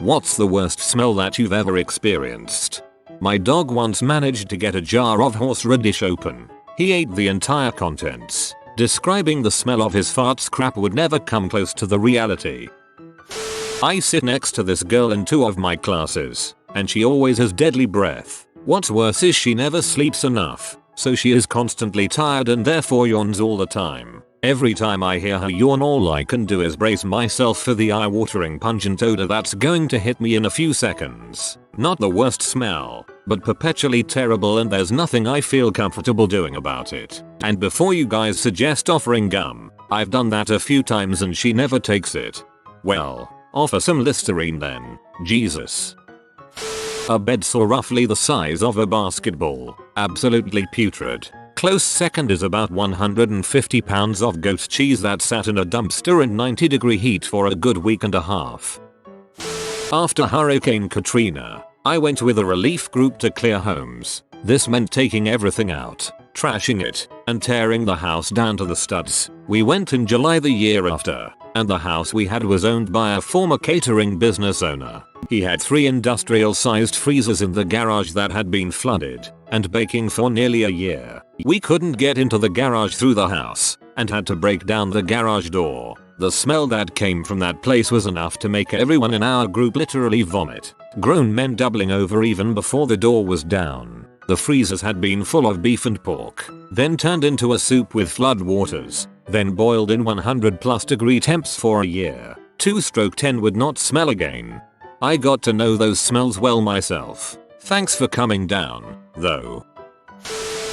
What's the worst smell that you've ever experienced? My dog once managed to get a jar of horseradish open. He ate the entire contents. Describing the smell of his farts crap would never come close to the reality. I sit next to this girl in 2 of my classes, and she always has deadly breath. What's worse is she never sleeps enough, so she is constantly tired and therefore yawns all the time. Every time I hear her yawn, all I can do is brace myself for the eye-watering pungent odor that's going to hit me in a few seconds. Not the worst smell, but perpetually terrible, and there's nothing I feel comfortable doing about it. And before you guys suggest offering gum, I've done that a few times and she never takes it. Well, offer some Listerine then. Jesus. A bed saw roughly the size of a basketball. Absolutely putrid. Close second is about 150 pounds of goat cheese that sat in a dumpster in 90-degree heat for a good week and a half. After Hurricane Katrina, I went with a relief group to clear homes. This meant taking everything out, trashing it, and tearing the house down to the studs. We went in July the year after, and the house we had was owned by a former catering business owner. He had 3 industrial-sized freezers in the garage that had been flooded and baking for nearly a year. We couldn't get into the garage through the house and had to break down the garage door. The smell that came from that place was enough to make everyone in our group literally vomit. Grown men doubling over even before the door was down. The freezers had been full of beef and pork, then turned into a soup with flood waters, then boiled in 100+ degree temps for a year. 2/10 would not smell again. I got to know those smells well myself. Thanks for coming down, though.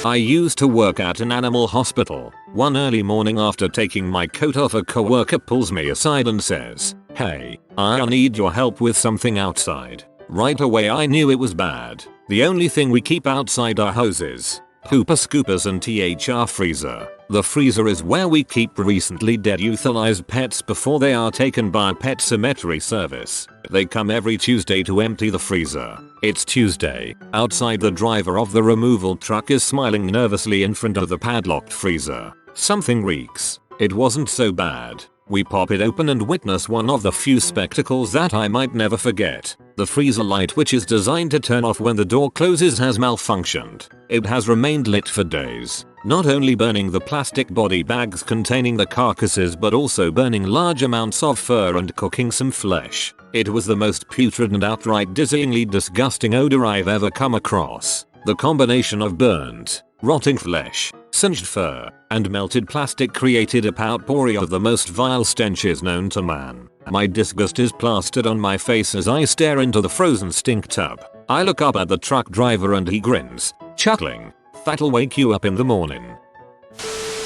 I used to work at an animal hospital. One early morning after taking my coat off, a coworker pulls me aside and says, "Hey, I need your help with something outside." Right away I knew it was bad. The only thing we keep outside are hoses, pooper scoopers and our freezer. The freezer is where we keep recently dead euthanized pets before they are taken by a pet cemetery service. They come every Tuesday to empty the freezer. It's Tuesday. Outside, the driver of the removal truck is smiling nervously in front of the padlocked freezer. Something reeks. It wasn't so bad. We pop it open and witness one of the few spectacles that I might never forget. The freezer light, which is designed to turn off when the door closes, has malfunctioned. It has remained lit for days, not only burning the plastic body bags containing the carcasses but also burning large amounts of fur and cooking some flesh. It was the most putrid and outright dizzyingly disgusting odor I've ever come across. The combination of burnt, rotting flesh, singed fur, and melted plastic created a potpourri of the most vile stenches known to man. My disgust is plastered on my face as I stare into the frozen stink tub. I look up at the truck driver and he grins, chuckling, "That'll wake you up in the morning."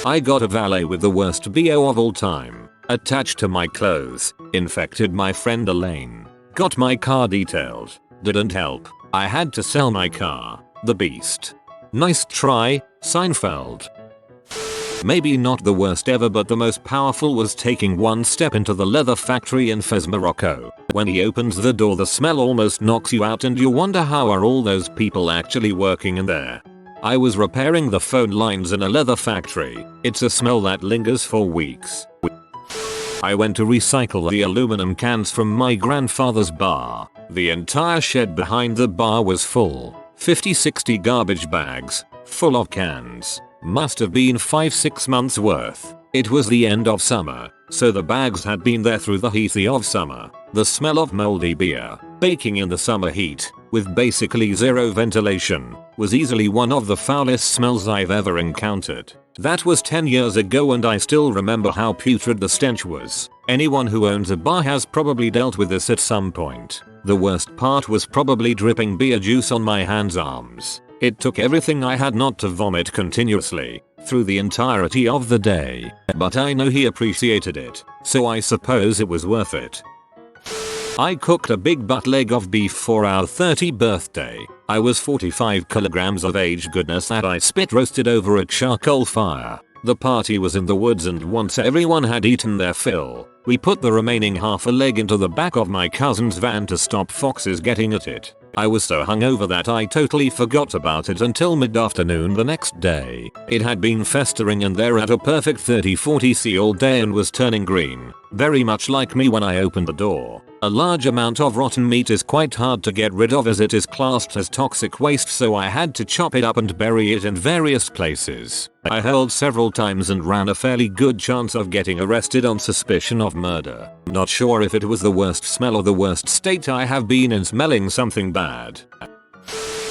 I got a valet with the worst BO of all time. Attached to my clothes, infected my friend Elaine. Got my car detailed. Didn't help. I had to sell my car. The beast. Nice try, Seinfeld. Maybe not the worst ever, but the most powerful was taking one step into the leather factory in Fez, Morocco. When he opens the door, the smell almost knocks you out and you wonder how are all those people actually working in there. I was repairing the phone lines in a leather factory. It's a smell that lingers for weeks. I went to recycle the aluminum cans from my grandfather's bar. The entire shed behind the bar was full. 50-60 garbage bags, full of cans. Must have been 5-6 months worth. It was the end of summer, so the bags had been there through the heat of summer. The smell of moldy beer, baking in the summer heat, with basically zero ventilation, was easily one of the foulest smells I've ever encountered. That was 10 years ago and I still remember how putrid the stench was. Anyone who owns a bar has probably dealt with this at some point. The worst part was probably dripping beer juice on my hands, arms. It took everything I had not to vomit continuously through the entirety of the day, but I know he appreciated it, so I suppose it was worth it. I cooked a big butt leg of beef for our 30th birthday. I was 45 kilograms of aged goodness that I spit roasted over a charcoal fire. The party was in the woods and once everyone had eaten their fill, we put the remaining half a leg into the back of my cousin's van to stop foxes getting at it. I was so hungover that I totally forgot about it until mid-afternoon the next day. It had been festering in there at a perfect 30-40°C all day and was turning green, very much like me when I opened the door. A large amount of rotten meat is quite hard to get rid of as it is classed as toxic waste, so I had to chop it up and bury it in various places. I hurled several times and ran a fairly good chance of getting arrested on suspicion of murder. Not sure if it was the worst smell or the worst state I have been in smelling something bad.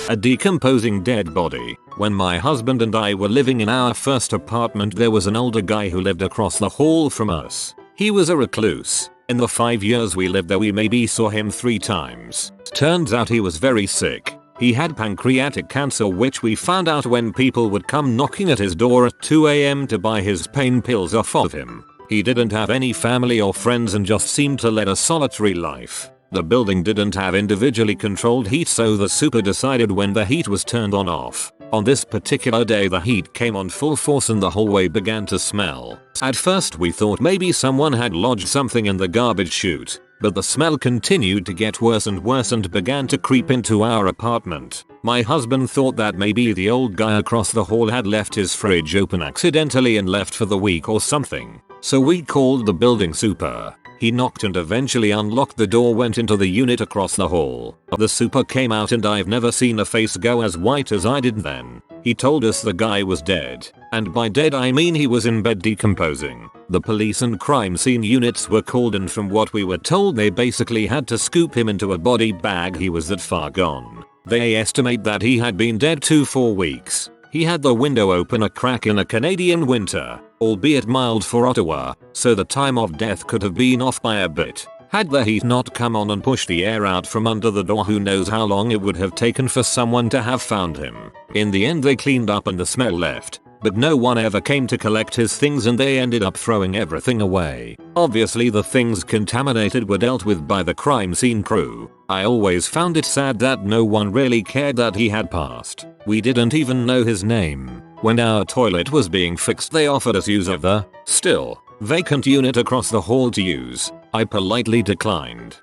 A decomposing dead body. When my husband and I were living in our first apartment, there was an older guy who lived across the hall from us. He was a recluse. In the 5 years we lived there, we maybe saw him 3 times. Turns out he was very sick. He had pancreatic cancer, which we found out when people would come knocking at his door at 2 AM to buy his pain pills off of him. He didn't have any family or friends and just seemed to lead a solitary life. The building didn't have individually controlled heat, so the super decided when the heat was turned on off. On this particular day the heat came on full force and the hallway began to smell. At first we thought maybe someone had lodged something in the garbage chute, but the smell continued to get worse and worse and began to creep into our apartment. My husband thought that maybe the old guy across the hall had left his fridge open accidentally and left for the week or something. So we called the building super. He knocked and eventually unlocked the door, went into the unit across the hall. The super came out and I've never seen a face go as white as I did then. He told us the guy was dead. And by dead I mean he was in bed decomposing. The police and crime scene units were called, and from what we were told they basically had to scoop him into a body bag. He was that far gone. They estimate that he had been dead 4 weeks. He had the window open a crack in a Canadian winter, albeit mild for Ottawa, so the time of death could have been off by a bit. Had the heat not come on and pushed the air out from under the door, who knows how long it would have taken for someone to have found him. In the end they cleaned up and the smell left, but no one ever came to collect his things and they ended up throwing everything away. Obviously the things contaminated were dealt with by the crime scene crew. I always found it sad that no one really cared that he had passed. We didn't even know his name. When our toilet was being fixed they offered us use of the, still, vacant unit across the hall to use. I politely declined.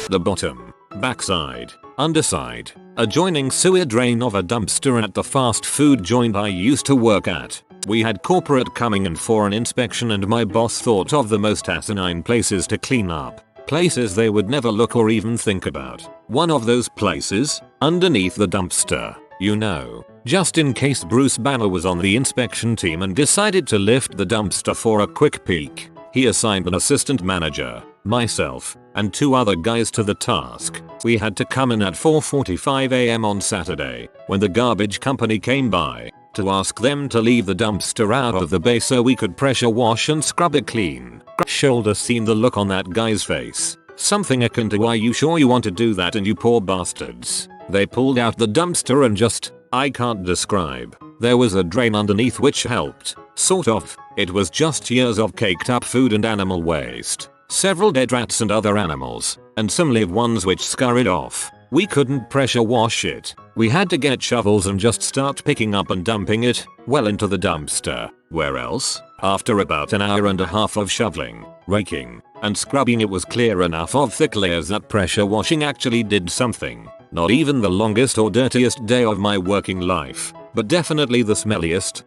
The bottom, backside, underside, adjoining sewer drain of a dumpster at the fast food joint I used to work at. We had corporate coming in for an inspection and my boss thought of the most asinine places to clean up. Places they would never look or even think about. One of those places, underneath the dumpster. You know, just in case Bruce Banner was on the inspection team and decided to lift the dumpster for a quick peek. He assigned an assistant manager, myself, and 2 other guys to the task. We had to come in at 4:45 AM on Saturday, when the garbage company came by, to ask them to leave the dumpster out of the bay so we could pressure wash and scrub it clean. Shoulder seen the look on that guy's face. Something akin to, "Are you sure you want to do that, and you poor bastards?" They pulled out the dumpster and just, I can't describe. There was a drain underneath which helped. Sort of. It was just years of caked up food and animal waste. Several dead rats and other animals, and some live ones which scurried off. We couldn't pressure wash it. We had to get shovels and just start picking up and dumping it, well, into the dumpster. Where else? After about an hour and a half of shoveling, raking, and scrubbing, it was clear enough of thick layers that pressure washing actually did something. Not even the longest or dirtiest day of my working life, but definitely the smelliest.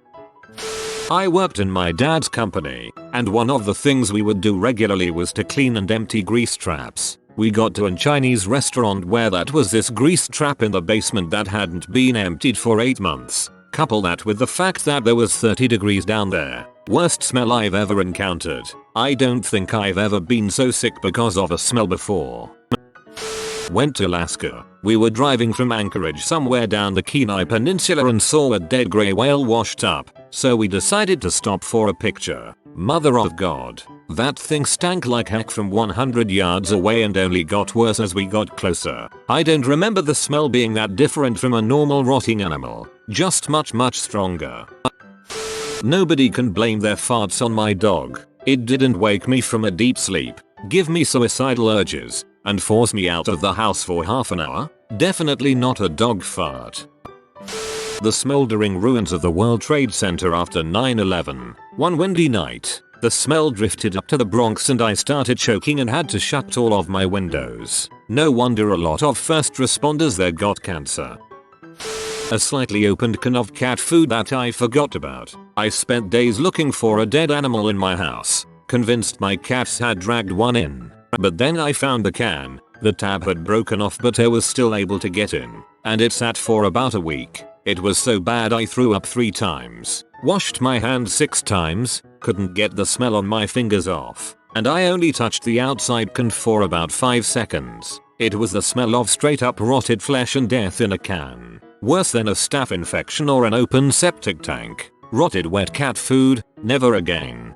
I worked in my dad's company, and one of the things we would do regularly was to clean and empty grease traps. We got to a Chinese restaurant where that was this grease trap in the basement that hadn't been emptied for 8 months. Couple that with the fact that there was 30 degrees down there. Worst smell I've ever encountered. I don't think I've ever been so sick because of a smell before. Went to Alaska. We were driving from Anchorage somewhere down the Kenai Peninsula and saw a dead gray whale washed up, so we decided to stop for a picture. Mother of God. That thing stank like heck from 100 yards away and only got worse as we got closer. I don't remember the smell being that different from a normal rotting animal, just much stronger. Nobody can blame their farts on my dog. It didn't wake me from a deep sleep, give me suicidal urges, and force me out of the house for half an hour. Definitely not a dog fart. The smoldering ruins of the World Trade Center after 9/11. One windy night, the smell drifted up to the Bronx and I started choking and had to shut all of my windows. No wonder a lot of first responders there got cancer. A slightly opened can of cat food that I forgot about. I spent days looking for a dead animal in my house, convinced my cats had dragged one in. But then I found the can. The tab had broken off but I was still able to get in. And it sat for about a week. It was so bad I threw up 3 times. Washed my hands 6 times. Couldn't get the smell on my fingers off. And I only touched the outside can for about 5 seconds. It was the smell of straight up rotted flesh and death in a can. Worse than a staph infection or an open septic tank. Rotted wet cat food, never again.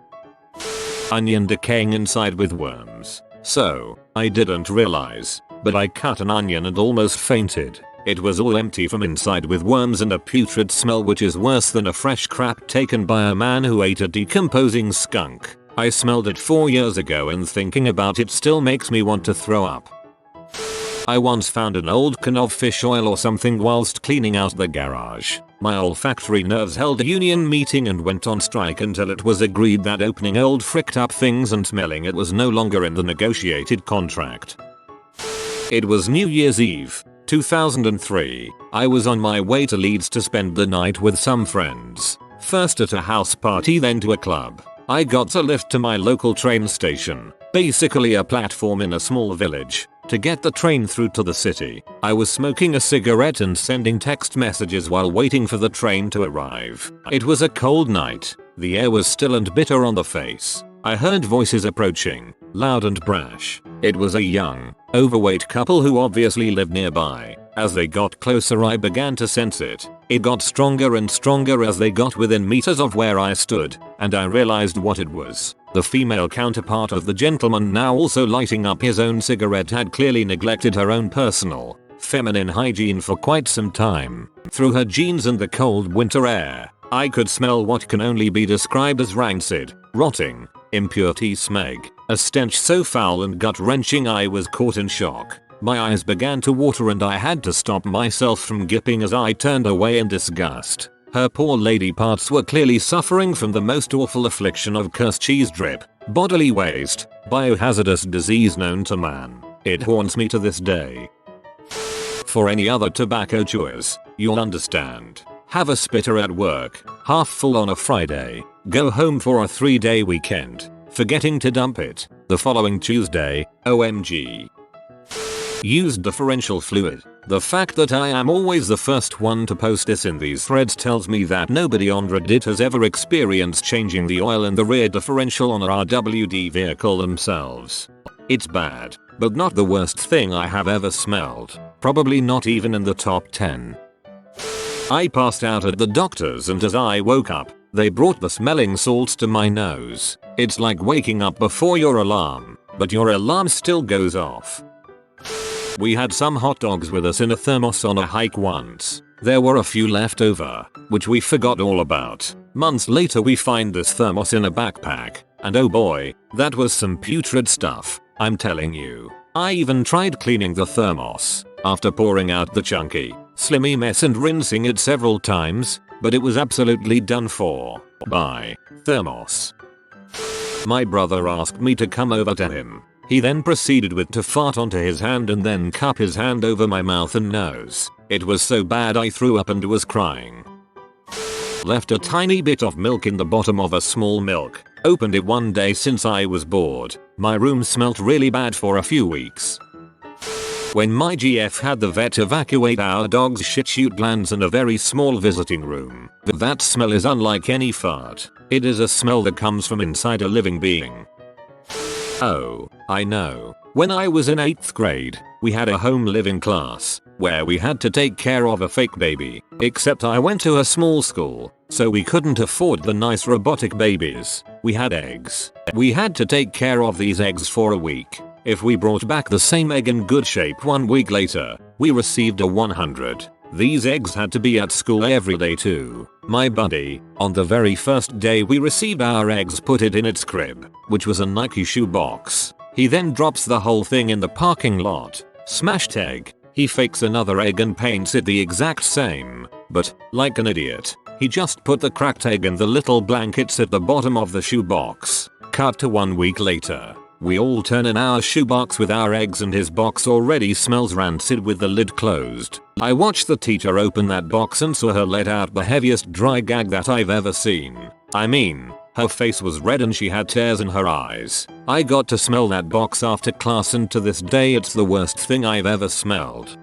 Onion decaying inside with worms. So, I didn't realize, but I cut an onion and almost fainted. It was all empty from inside with worms and a putrid smell which is worse than a fresh crap taken by a man who ate a decomposing skunk. I smelled it 4 years ago and thinking about it still makes me want to throw up. I once found an old can of fish oil or something whilst cleaning out the garage. My olfactory nerves held a union meeting and went on strike until it was agreed that opening old fricked up things and smelling it was no longer in the negotiated contract. It was New Year's Eve, 2003. I was on my way to Leeds to spend the night with some friends. First at a house party, then to a club. I got a lift to my local train station, basically a platform in a small village, to get the train through to the city. I was smoking a cigarette and sending text messages while waiting for the train to arrive. It was a cold night. The air was still and bitter on the face. I heard voices approaching, loud and brash. It was a young, overweight couple who obviously lived nearby. As they got closer I began to sense it. It got stronger and stronger as they got within meters of where I stood, and I realized what it was. The female counterpart of the gentleman now also lighting up his own cigarette had clearly neglected her own personal, feminine hygiene for quite some time. Through her jeans and the cold winter air, I could smell what can only be described as rancid, rotting, impurity smeg, a stench so foul and gut-wrenching I was caught in shock. My eyes began to water and I had to stop myself from gipping as I turned away in disgust. Her poor lady parts were clearly suffering from the most awful affliction of cursed cheese drip, bodily waste, biohazardous disease known to man. It haunts me to this day. For any other tobacco chewers, you'll understand. Have a spitter at work, half full on a Friday, go home for a 3-day weekend, forgetting to dump it the following Tuesday, OMG. Use differential fluid. The fact that I am always the first one to post this in these threads tells me that nobody on Reddit has ever experienced changing the oil in the rear differential on a RWD vehicle themselves. It's bad, but not the worst thing I have ever smelled. Probably not even in the top 10. I passed out at the doctor's and as I woke up, they brought the smelling salts to my nose. It's like waking up before your alarm, but your alarm still goes off. We had some hot dogs with us in a thermos on a hike once. There were a few left over, which we forgot all about. Months later we find this thermos in a backpack, and oh boy, that was some putrid stuff, I'm telling you. I even tried cleaning the thermos, after pouring out the chunky, slimy mess and rinsing it several times, but it was absolutely done for. Bye, thermos. My brother asked me to come over to him. He then proceeded to fart onto his hand and then cup his hand over my mouth and nose. It was so bad I threw up and was crying. Left a tiny bit of milk in the bottom of a small milk. Opened it one day since I was bored. My room smelt really bad for a few weeks. When my GF had the vet evacuate our dog's shit chute glands in a very small visiting room. That smell is unlike any fart. It is a smell that comes from inside a living being. Oh, I know. When I was in 8th grade, we had a home living class, where we had to take care of a fake baby, except I went to a small school, so we couldn't afford the nice robotic babies. We had eggs. We had to take care of these eggs for a week. If we brought back the same egg in good shape 1 week later, we received a 100. These eggs had to be at school every day too. My buddy, on the very first day we received our eggs, put it in its crib, which was a Nike shoe box. He then drops the whole thing in the parking lot. Smashed egg. He fakes another egg and paints it the exact same, but, like an idiot, he just put the cracked egg in the little blankets at the bottom of the shoe box. Cut to 1 week later. We all turn in our shoebox with our eggs and his box already smells rancid with the lid closed. I watched the teacher open that box and saw her let out the heaviest dry gag that I've ever seen. I mean, Her face was red and she had tears in her eyes. I got to smell that box after class and to this day it's the worst thing I've ever smelled.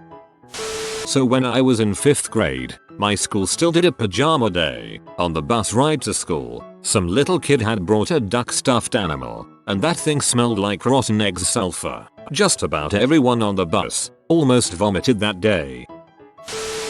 So when I was in 5th grade, my school still did a pajama day. On the bus ride to school, some little kid had brought a duck stuffed animal, and that thing smelled like rotten eggs sulfur. Just about everyone on the bus almost vomited that day.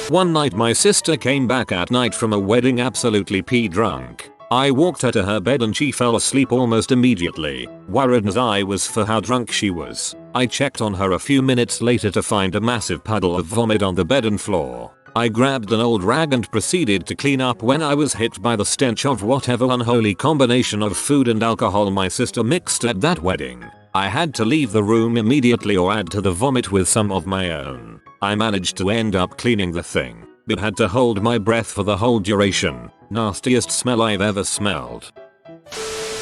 One night my sister came back at night from a wedding absolutely pee drunk. I walked her to her bed and she fell asleep almost immediately, worried as I was for how drunk she was. I checked on her a few minutes later to find a massive puddle of vomit on the bed and floor. I grabbed an old rag and proceeded to clean up when I was hit by the stench of whatever unholy combination of food and alcohol my sister mixed at that wedding. I had to leave the room immediately or add to the vomit with some of my own. I managed to end up cleaning the thing, but had to hold my breath for the whole duration. Nastiest smell I've ever smelled.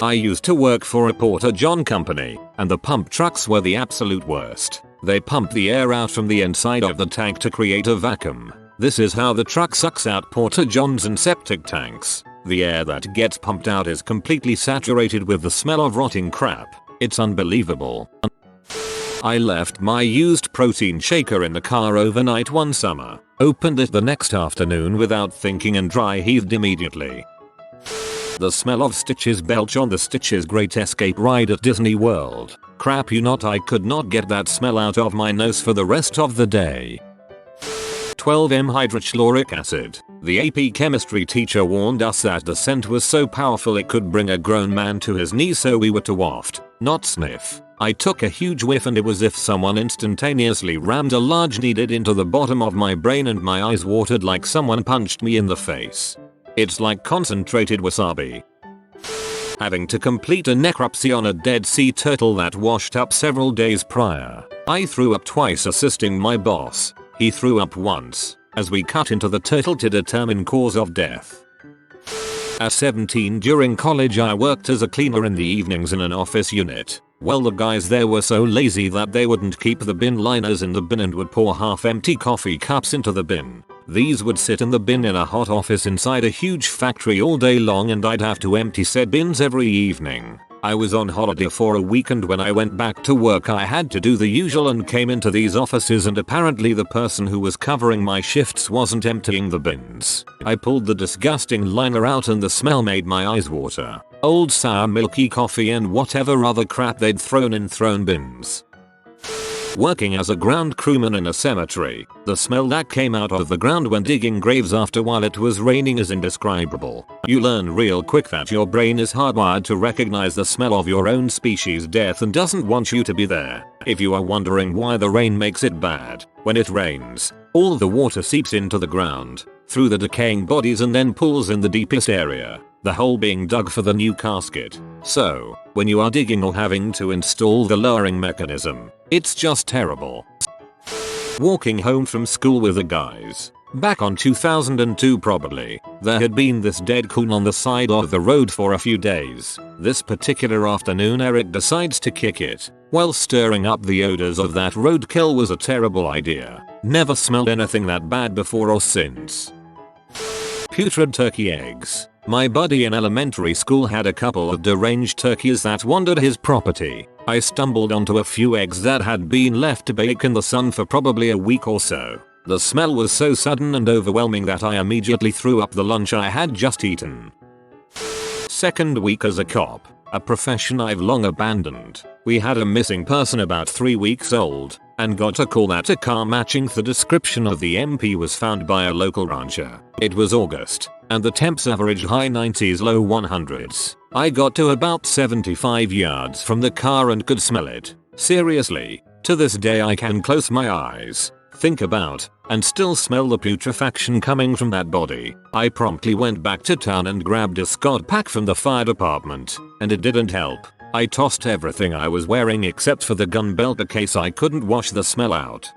I used to work for a Porta John company, and the pump trucks were the absolute worst. They pump the air out from the inside of the tank to create a vacuum. This is how the truck sucks out Porta Johns and septic tanks. The air that gets pumped out is completely saturated with the smell of rotting crap. It's unbelievable. I left my used protein shaker in the car overnight one summer, opened it the next afternoon without thinking and dry heaved immediately. The smell of Stitch's belch on the Stitch's Great Escape ride at Disney World. Crap you not, I could not get that smell out of my nose for the rest of the day. 12M hydrochloric acid. The AP chemistry teacher warned us that the scent was so powerful it could bring a grown man to his knees, so we were to waft, not sniff. I took a huge whiff and it was as if someone instantaneously rammed a large needle into the bottom of my brain and my eyes watered like someone punched me in the face. It's like concentrated wasabi. Having to complete a necropsy on a dead sea turtle that washed up several days prior. I threw up twice assisting my boss. He threw up once, as we cut into the turtle to determine cause of death. At 17 during college I worked as a cleaner in the evenings in an office unit. Well, the guys there were so lazy that they wouldn't keep the bin liners in the bin and would pour half-empty coffee cups into the bin. These would sit in the bin in a hot office inside a huge factory all day long and I'd have to empty said bins every evening. I was on holiday for a week and when I went back to work I had to do the usual and came into these offices and apparently the person who was covering my shifts wasn't emptying the bins. I pulled the disgusting liner out and the smell made my eyes water. Old sour milky coffee and whatever other crap they'd thrown in bins. Working as a ground crewman in a cemetery, the smell that came out of the ground when digging graves after while it was raining is indescribable. You learn real quick that your brain is hardwired to recognize the smell of your own species' death and doesn't want you to be there. If you are wondering why the rain makes it bad, when it rains, all the water seeps into the ground, through the decaying bodies and then pools in the deepest area, the hole being dug for the new casket. So, when you are digging or having to install the lowering mechanism, it's just terrible. Walking home from school with the guys. Back on 2002 probably, there had been this dead coon on the side of the road for a few days. This particular afternoon Eric decides to kick it. Well, stirring up the odors of that roadkill was a terrible idea. Never smelled anything that bad before or since. Putrid turkey eggs. My buddy in elementary school had a couple of deranged turkeys that wandered his property. I stumbled onto a few eggs that had been left to bake in the sun for probably a week or so. The smell was so sudden and overwhelming that I immediately threw up the lunch I had just eaten. Second week as a cop, a profession I've long abandoned. We had a missing person about 3 weeks old, and got a call that a car matching the description of the MP was found by a local rancher. It was August, and the temps averaged high 90s low 100s. I got to about 75 yards from the car and could smell it. Seriously, to this day I can close my eyes, think about, and still smell the putrefaction coming from that body. I promptly went back to town and grabbed a Scott pack from the fire department, and it didn't help. I tossed everything I was wearing except for the gun belt in case I couldn't wash the smell out.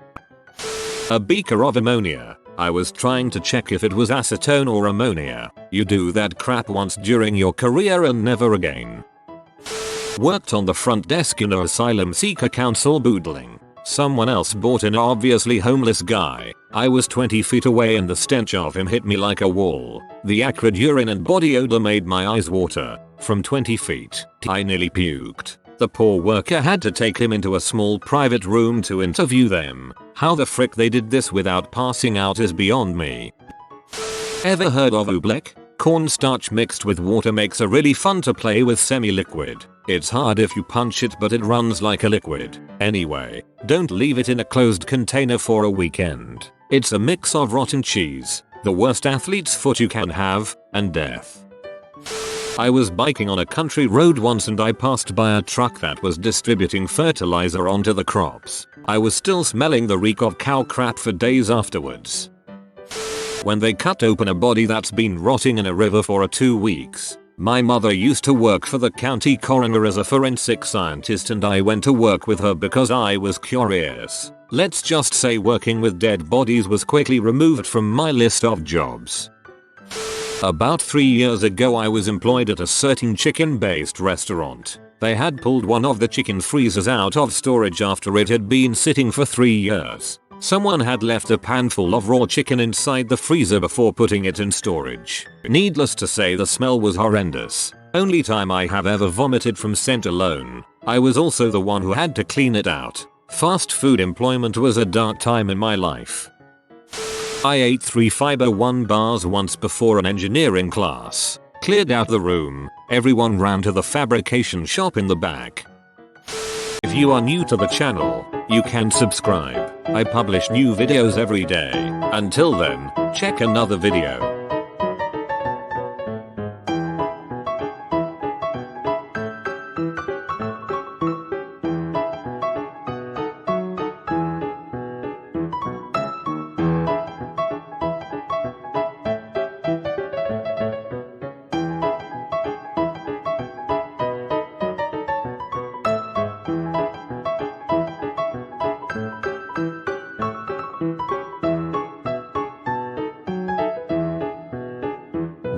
A beaker of ammonia. I was trying to check if it was acetone or ammonia. You do that crap once during your career and never again. Worked on the front desk in an asylum seeker council boodling. Someone else brought in an obviously homeless guy. I was 20 feet away and the stench of him hit me like a wall. The acrid urine and body odor made my eyes water. from 20 feet. I nearly puked. The poor worker had to take him into a small private room to interview them. How the frick they did this without passing out is beyond me. Ever heard of oobleck? Cornstarch mixed with water makes a really fun to play with semi-liquid. It's hard if you punch it, but it runs like a liquid. Anyway, don't leave it in a closed container for a weekend. It's a mix of rotten cheese, the worst athlete's foot you can have, and death. I was biking on a country road once and I passed by a truck that was distributing fertilizer onto the crops. I was still smelling the reek of cow crap for days afterwards. When they cut open a body that's been rotting in a river for 2 weeks. My mother used to work for the county coroner as a forensic scientist and I went to work with her because I was curious. Let's just say working with dead bodies was quickly removed from my list of jobs. About 3 years ago I was employed at a certain chicken-based restaurant. They had pulled one of the chicken freezers out of storage after it had been sitting for 3 years. Someone had left a pan full of raw chicken inside the freezer before putting it in storage. Needless to say, the smell was horrendous. Only time I have ever vomited from scent alone. I was also the one who had to clean it out. Fast food employment was a dark time in my life. I ate 3 fiber 1 bars once before an engineering class. Cleared out the room. Everyone ran to the fabrication shop in the back. If you are new to the channel, you can subscribe. I publish new videos every day. Until then, check another video.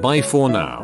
Bye for now.